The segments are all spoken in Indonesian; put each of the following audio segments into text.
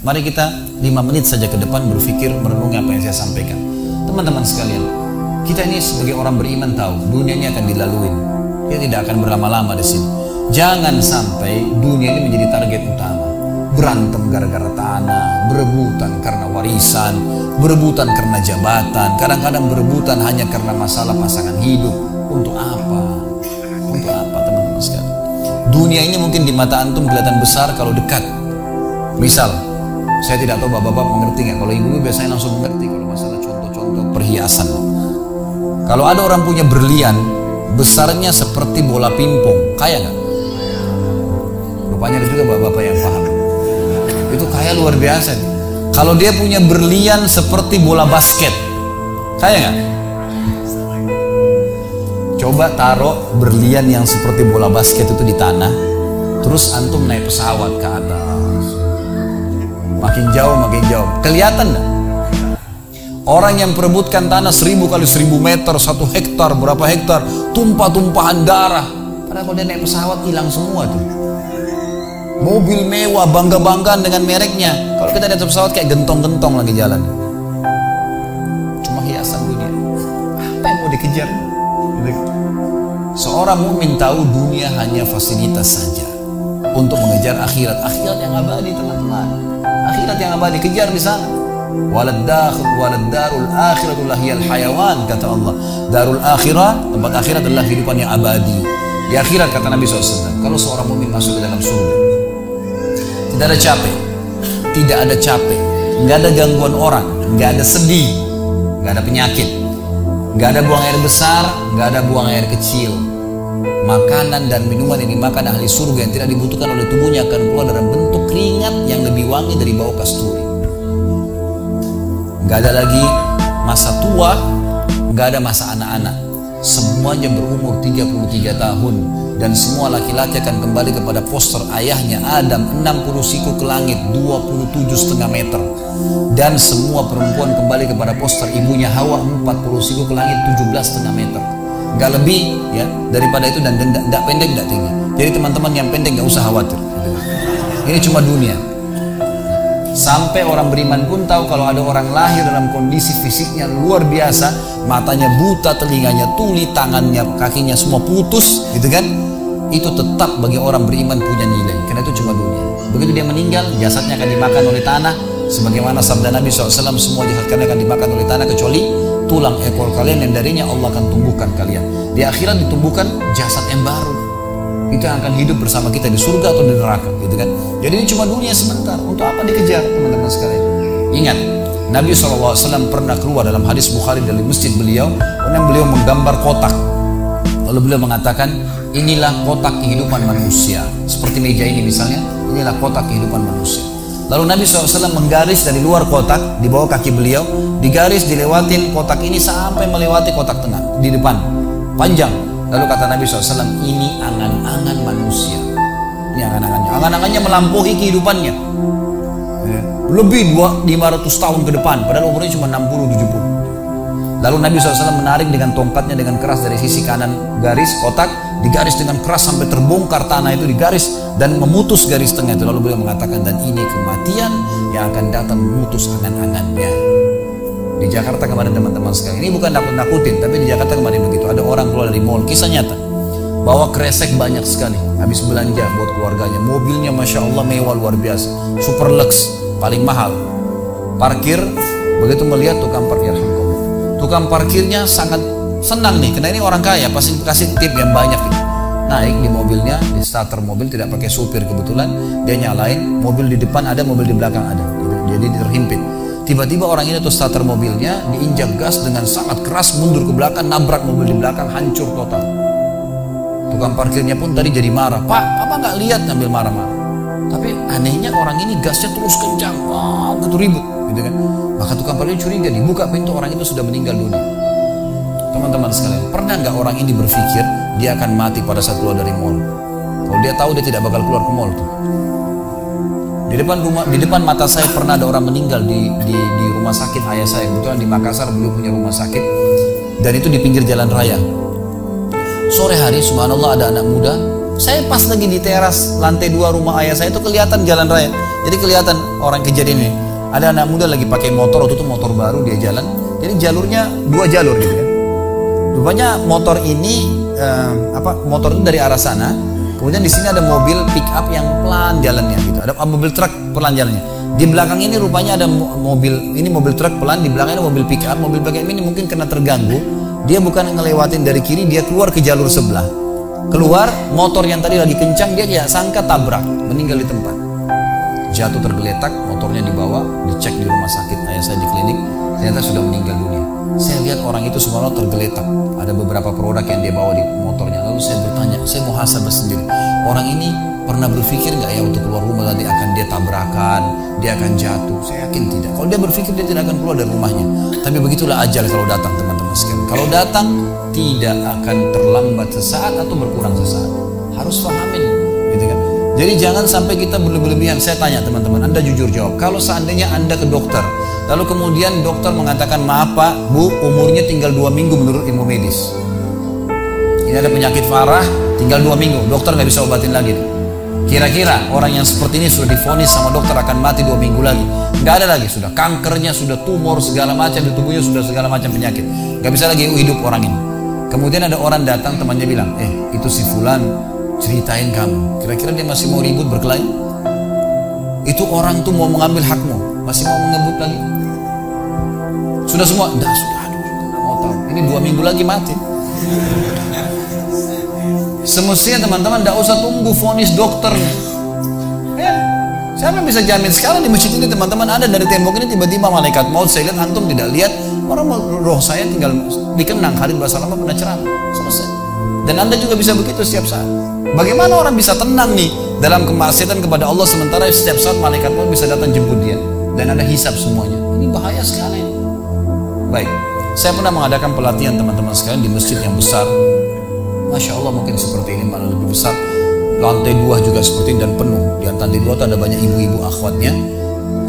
Mari kita 5 menit saja ke depan berpikir, merenungi apa yang saya sampaikan. Teman-teman sekalian, kita ini sebagai orang beriman tahu dunia ini akan dilalui. Kita tidak akan berlama-lama di sini. Jangan sampai dunia ini menjadi target utama. Berantem gara-gara tanah, berebutan karena warisan, berebutan karena jabatan, kadang-kadang berebutan hanya karena masalah pasangan hidup. Untuk apa? Untuk apa teman-teman sekalian? Dunia ini mungkin di mata antum kelihatan besar kalau dekat. Misal, saya tidak tahu bapak-bapak mengerti nggak? Kalau ibu biasanya langsung mengerti kalau masalah contoh-contoh perhiasan. Kalau ada orang punya berlian besarnya seperti bola pingpong, kaya nggak? Rupanya ada juga bapak-bapak yang paham. Itu kaya luar biasa. Kalau dia punya berlian seperti bola basket, kaya nggak? Coba taruh berlian yang seperti bola basket itu di tanah, terus antum naik pesawat ke atas. Makin jauh, kelihatan gak? Orang yang perebutkan tanah 1000 kali 1000 meter, 1 hektar, berapa hektar, tumpah-tumpahan darah. Padahal kalau dia naik pesawat hilang semua tuh. Mobil mewah, bangga-banggaan dengan mereknya. Kalau kita naik pesawat kayak gentong-gentong lagi jalan. Cuma hiasan dunia. Apa yang mau dikejar? Seorang mukmin tahu dunia hanya fasilitas saja untuk mengejar akhirat. Akhirat yang abadi teman-teman. Akhirat yang abadi, kejar di sana. Walad darul akhiratul lahiyal hayawan, kata Allah. Darul akhirah, tempat akhirat adalah kehidupan yang abadi. Di akhirat kata Nabi SAW, kalau seorang mukmin masuk ke dalam surga, tidak ada capek, nggak ada gangguan orang, nggak ada sedih, nggak ada penyakit, nggak ada buang air besar, nggak ada buang air kecil. Makanan dan minuman yang dimakan ahli surga yang tidak dibutuhkan oleh tubuhnya akan keluar dalam bentuk keringat yang lebih wangi dari bau kasturi. Gak ada lagi masa tua, gak ada masa anak-anak. Semuanya berumur 33 tahun dan semua laki-laki akan kembali kepada poster ayahnya Adam 60 siku ke langit 27,5 meter, dan semua perempuan kembali kepada poster ibunya Hawa 40 siku ke langit 17,5 meter. Gak lebih ya daripada itu, dan tidak pendek tidak tinggi. Jadi teman-teman yang pendek gak usah khawatir. Ini cuma dunia. Sampai orang beriman pun tahu kalau ada orang lahir dalam kondisi fisiknya luar biasa, matanya buta, telinganya tuli, tangannya, kakinya semua putus, gitu kan? Itu tetap bagi orang beriman punya nilai, karena itu cuma dunia. Begitu dia meninggal, jasadnya akan dimakan oleh tanah, sebagaimana sabda Nabi SAW, semua jasad kalian akan dimakan oleh tanah kecuali tulang ekor kalian yang darinya Allah akan tumbuhkan kalian. Di akhirat ditumbuhkan jasad yang baru. Itu yang akan hidup bersama kita di surga atau di neraka, gitu kan? Jadi ini cuma dunia sebentar. Untuk apa dikejar, teman-teman sekalian? Ingat, Nabi SAW pernah keluar dalam hadis Bukhari dari masjid beliau, kemudian beliau menggambar kotak. Lalu beliau mengatakan, inilah kotak kehidupan manusia. Seperti meja ini misalnya, inilah kotak kehidupan manusia. Lalu Nabi SAW menggaris dari luar kotak, di bawah kaki beliau, digaris, dilewatin kotak ini sampai melewati kotak tengah, di depan, panjang. Lalu kata Nabi SAW, ini angan-angan manusia. Ini angan-angannya. Angan-angannya melampaui kehidupannya. Lebih 500 tahun ke depan, padahal umurnya cuma 60-70. Lalu Nabi SAW menarik dengan tongkatnya dengan keras dari sisi kanan garis kotak, digaris dengan keras sampai terbongkar tanah itu, digaris dan memutus garis tengah itu. Lalu beliau mengatakan, dan ini kematian yang akan datang memutus angan-angannya. Di Jakarta kemarin teman-teman sekalian, ini bukan nakut-nakutin, tapi di Jakarta kemarin begitu. Ada orang keluar dari mall, kisah nyata, bawa kresek banyak sekali, habis belanja buat keluarganya. Mobilnya Masya Allah mewah luar biasa, super lux, paling mahal. Parkir, begitu melihat tukang parkirnya sangat senang nih, karena ini orang kaya, pasti kasih tip yang banyak gitu. Naik di mobilnya, di starter mobil, tidak pakai supir kebetulan, dia nyalain, mobil di depan ada, mobil di belakang ada, jadi terhimpit. Tiba-tiba orang ini tuh starter mobilnya diinjak gas dengan sangat keras, mundur ke belakang, nabrak mobil di belakang, hancur total. Tukang parkirnya pun tadi jadi marah, Pak, apa nggak lihat, sambil marah-marah. Tapi anehnya orang ini gasnya terus kencang, wah, gitu ribut, gitu kan? Maka tukang parkir curiga, dibuka pintu, orang itu sudah meninggal dunia. Teman-teman sekalian, pernah nggak orang ini berpikir dia akan mati pada saat keluar dari mall? Kalau dia tahu dia tidak bakal keluar ke mall tuh. Di depan mata saya pernah ada orang meninggal di rumah sakit ayah saya. Kebetulan di Makassar beliau punya rumah sakit, dan itu di pinggir jalan raya. Sore hari subhanallah ada anak muda Saya pas lagi di teras lantai 2 rumah ayah saya itu kelihatan jalan raya. Jadi kelihatan orang kejadian ini. Ada anak muda lagi pakai motor, waktu itu motor baru dia jalan. Jadi jalurnya 2 jalur gitu kan. Rupanya motor ini motor itu dari arah sana. Kemudian di sini ada mobil pick up yang pelan jalannya gitu. Ada mobil truk pelan jalannya. Di belakang ini rupanya ada mobil truk pelan, di belakangnya ada mobil pick up. Mobil pick up ini mungkin karena terganggu, dia bukan ngelewatin dari kiri, dia keluar ke jalur sebelah. Keluar, motor yang tadi lagi kencang, dia tidak sangka tabrak, meninggal di tempat. Jatuh tergeletak, motornya dibawa, dicek di rumah sakit ayah saya di klinik, ternyata sudah meninggal dunia. Saya lihat orang itu semua tergeletak, ada beberapa produk yang dia bawa di motornya. Lalu saya bertanya, saya muhasabah sendiri, orang ini pernah berpikir nggak ya untuk keluar rumah tadi akan dia tabrakan, dia akan jatuh? Saya yakin tidak. Kalau dia berpikir, dia tidak akan keluar dari rumahnya. Tapi begitulah ajal kalau datang, teman-teman sekalian. Kalau datang, tidak akan terlambat sesaat atau berkurang sesaat. Harus pahamin, gitu kan? Jadi jangan sampai kita berlebihan. Saya tanya teman-teman, Anda jujur jawab. Kalau seandainya Anda ke dokter, lalu kemudian dokter mengatakan, maaf Pak, Bu, umurnya tinggal 2 minggu menurut ilmu medis. Ini ada penyakit parah, tinggal 2 minggu, dokter nggak bisa obatin lagi. Kira-kira orang yang seperti ini sudah divonis sama dokter akan mati 2 minggu lagi? Nggak ada lagi, sudah kankernya, sudah tumor segala macam di tubuhnya, sudah segala macam penyakit. Nggak bisa lagi hidup orang ini. Kemudian ada orang datang, temannya bilang, itu si Fulan, ceritain kamu. Kira-kira dia masih mau ribut berkelahi? Itu orang tuh mau mengambil hakmu, masih mau mengebut lagi? Sudah semua, sudah, nggak mau tahu. Ini 2 minggu lagi mati. Semestinya teman-teman tidak usah tunggu vonis dokter. Siapa yang bisa jamin sekarang di masjid ini teman-teman ada dari tembok ini tiba-tiba malaikat maut, saya lihat antum tidak lihat, orang roh saya tinggal dikenang. Khalid Basalamah pernah ceramah, selesai. Dan Anda juga bisa begitu setiap saat. Bagaimana orang bisa tenang nih dalam kemaksiatan kepada Allah sementara setiap saat malaikat maut bisa datang jemput dia dan ada hisab semuanya? Ini bahaya sekali. Baik, saya pernah mengadakan pelatihan teman-teman sekalian di masjid yang besar. Masya Allah, mungkin seperti ini malah lebih besar. Lantai 2 juga seperti ini dan penuh. Di lantai 2 itu ada banyak ibu-ibu akhwatnya.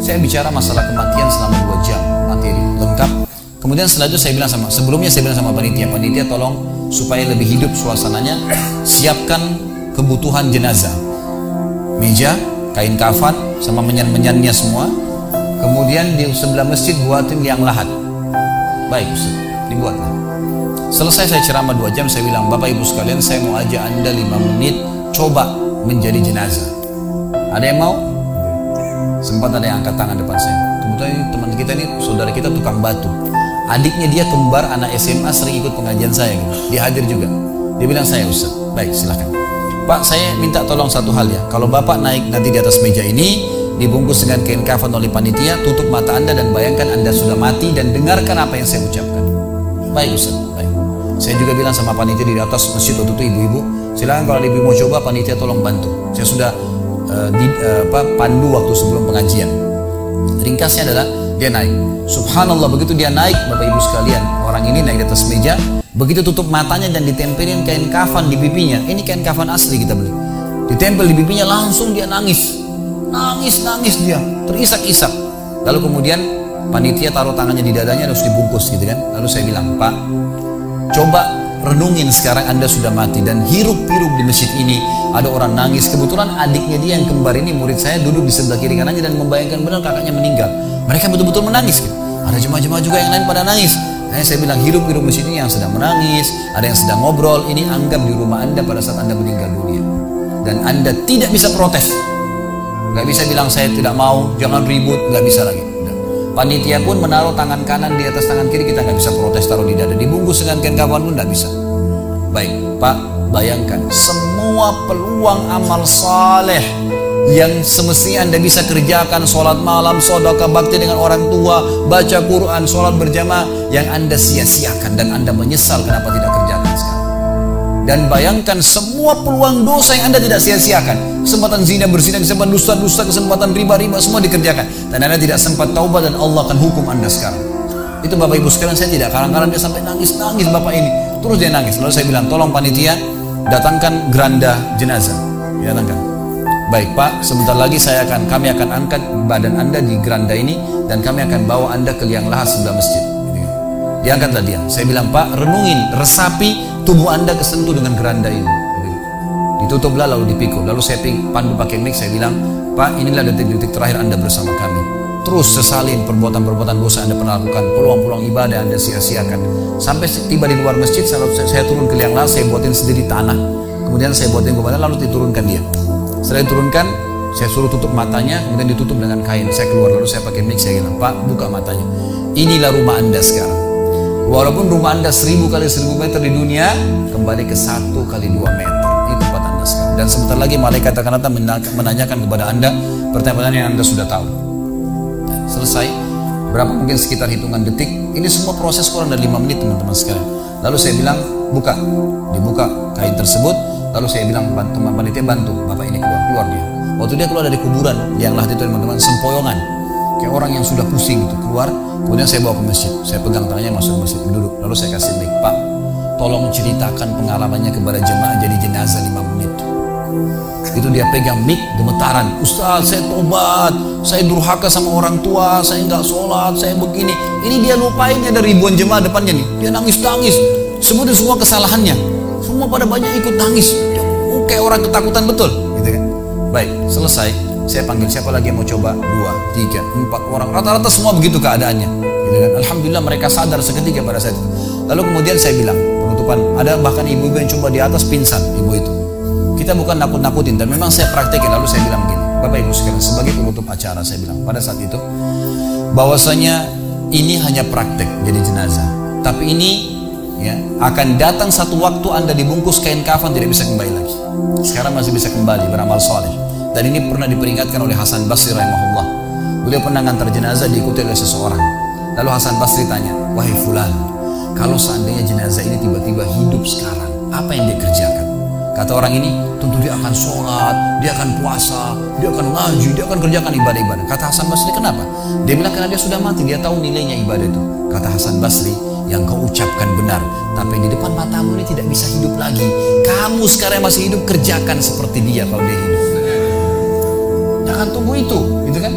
Saya bicara masalah kematian selama 2 jam, materi lengkap. Kemudian setelah itu sebelumnya saya bilang sama panitia tolong supaya lebih hidup suasananya, siapkan kebutuhan jenazah, meja, kain kafan, sama menyan-menyannya semua. Kemudian di sebelah masjid buatin liang lahat. Baik Ustaz, dibuatlah. Selesai saya ceramah 2 jam, saya bilang, Bapak Ibu sekalian, saya mau ajak Anda 5 menit coba menjadi jenazah. Ada yang mau? Sempat ada yang angkat tangan depan saya. Kebetulan ini teman kita ini, saudara kita tukang batu. Adiknya dia kembar anak SMA, sering ikut pengajian saya gitu. Dia hadir juga. Dia bilang, saya Ustaz. Baik, silahkan. Pak, saya minta tolong satu hal ya. Kalau Bapak naik nanti di atas meja ini, dibungkus dengan kain kafan oleh panitia, tutup mata Anda dan bayangkan Anda sudah mati dan dengarkan apa yang saya ucapkan. Baik Ustaz, baik. Saya juga bilang sama panitia di atas masjid waktu itu, ibu-ibu, silakan kalau ibu mau coba, panitia tolong bantu. Saya sudah pandu waktu sebelum pengajian. Ringkasnya adalah dia naik. Subhanallah, begitu dia naik, Bapak Ibu sekalian, orang ini naik di atas meja, begitu tutup matanya dan ditempelin kain kafan di pipinya. Ini kain kafan asli kita beli. Ditempel di pipinya, langsung dia nangis. Nangis dia, terisak-isak. Lalu kemudian panitia taruh tangannya di dadanya, harus dibungkus gitu kan. Lalu saya bilang, Pak, coba renungin sekarang Anda sudah mati dan hiruk-pikuk di masjid ini ada orang nangis. Kebetulan adiknya dia yang kembar ini murid saya duduk di sebelah kiri kanannya dan membayangkan benar kakaknya meninggal. Mereka betul-betul menangis gitu. Ada jemaah-jemaah juga yang lain pada nangis. Saya bilang, hiruk-pikuk masjid ini yang sedang menangis, ada yang sedang ngobrol, ini anggap di rumah Anda pada saat Anda meninggal dunia. Dan Anda tidak bisa protes. Gak bisa bilang saya tidak mau, jangan ribut, gak bisa lagi. Panitia pun menaruh tangan kanan di atas tangan kiri, kita nggak bisa protes, taruh di dada, dibungkus dengan kain kafan pun nggak bisa. Baik Pak, bayangkan semua peluang amal saleh yang semestinya Anda bisa kerjakan, sholat malam, sedekah bakti dengan orang tua, baca Quran, sholat berjamaah, yang Anda sia-siakan dan Anda menyesal kenapa tidak kerjakan sekarang. Dan bayangkan semua peluang dosa yang Anda tidak sia-siakan. Kesempatan zina, berzina, kesempatan dusta-dusta, kesempatan riba-riba, semua dikerjakan. Dan Anda tidak sempat taubat dan Allah akan hukum Anda sekarang. Itu Bapak Ibu sekalian, saya tidak karang-karang dia sampai nangis-nangis Bapak ini. Terus dia nangis. Lalu saya bilang, tolong panitia datangkan geranda jenazah. Datangkan. Baik Pak, sebentar lagi kami akan angkat badan Anda di geranda ini dan kami akan bawa Anda ke liang lahat sebelah masjid. Diangkatlah dia. Saya bilang, Pak, renungin, resapi tubuh Anda kesentuh dengan geranda ini. Ditutuplah lalu dipikul. Lalu saya pandu pakai mic, saya bilang, Pak, inilah detik-detik terakhir Anda bersama kami. Terus sesalin perbuatan-perbuatan dosa Anda pernah lakukan, peluang-peluang ibadah Anda sia-siakan. Sampai tiba di luar masjid, saya turun ke liang lahat, saya buatin sendiri tanah. Kemudian saya buatin kepada, lalu diturunkan dia. Setelah diturunkan, saya suruh tutup matanya, kemudian ditutup dengan kain. Saya keluar, lalu saya pakai mic, saya bilang, Pak, buka matanya. Inilah rumah Anda sekarang. Walaupun rumah Anda 1000 kali 1000 meter di dunia, kembali ke 1 kali 2 meter. Ini tempat Anda sekarang. Dan sebentar lagi malaikat akan datang menanyakan kepada Anda pertanyaan yang Anda sudah tahu. Selesai. Berapa mungkin sekitar hitungan detik. Ini semua proses kurang dari 5 menit teman-teman sekalian. Lalu saya bilang, buka. Dibuka kain tersebut. Lalu saya bilang, teman panitia bantu. Bapak ini keluar dia. Waktu dia keluar dari kuburan, yang lahat itu teman-teman, sempoyongan. Kayak orang yang sudah pusing gitu, keluar. Kemudian saya bawa ke masjid. Saya pegang tangannya masuk masjid, duduk. Lalu saya kasih mic, Pak, tolong ceritakan pengalamannya kepada jemaah jadi jenazah 5 menit. Itu dia pegang mic, gemetaran. Ustaz, saya tobat, saya durhaka sama orang tua, saya nggak sholat, saya begini. Ini dia lupain, ada ribuan jemaah depannya nih. Dia nangis-nangis, sebutin semua kesalahannya. Semua pada banyak ikut nangis. Kayak orang ketakutan betul, gitu kan? Baik, selesai. Saya panggil siapa lagi yang mau coba? 2, 3, 4 orang. Rata-rata semua begitu keadaannya. Gitu kan? Alhamdulillah mereka sadar seketika pada saat itu. Lalu kemudian saya bilang, penutupan, ada bahkan ibu-ibu yang coba di atas pingsan, ibu itu. Kita bukan nakut-nakutin, dan memang saya praktekin. Lalu saya bilang begini, Bapak Ibu sekalian, sebagai penutup acara saya bilang pada saat itu, bahwasanya ini hanya praktek jadi jenazah. Tapi ini ya akan datang satu waktu Anda dibungkus kain kafan tidak bisa kembali lagi. Sekarang masih bisa kembali beramal soleh. Dan ini pernah diperingatkan oleh Hasan Basri rahimahullah. Beliau pernah ngantar jenazah diikuti oleh seseorang. Lalu Hasan Basri tanya, wahai fulan, kalau seandainya jenazah ini tiba-tiba hidup sekarang, apa yang dia kerjakan? Kata orang ini, tentu dia akan sholat, dia akan puasa, dia akan ngaji, dia akan kerjakan ibadah-ibadah. Kata Hasan Basri, kenapa? Dia bilang karena dia sudah mati, dia tahu nilainya ibadah itu. Kata Hasan Basri, yang kau ucapkan benar, tapi di depan matamu ini tidak bisa hidup lagi. Kamu sekarang masih hidup, kerjakan seperti dia kalau dia hidup. Jangan tunggu itu, gitu kan?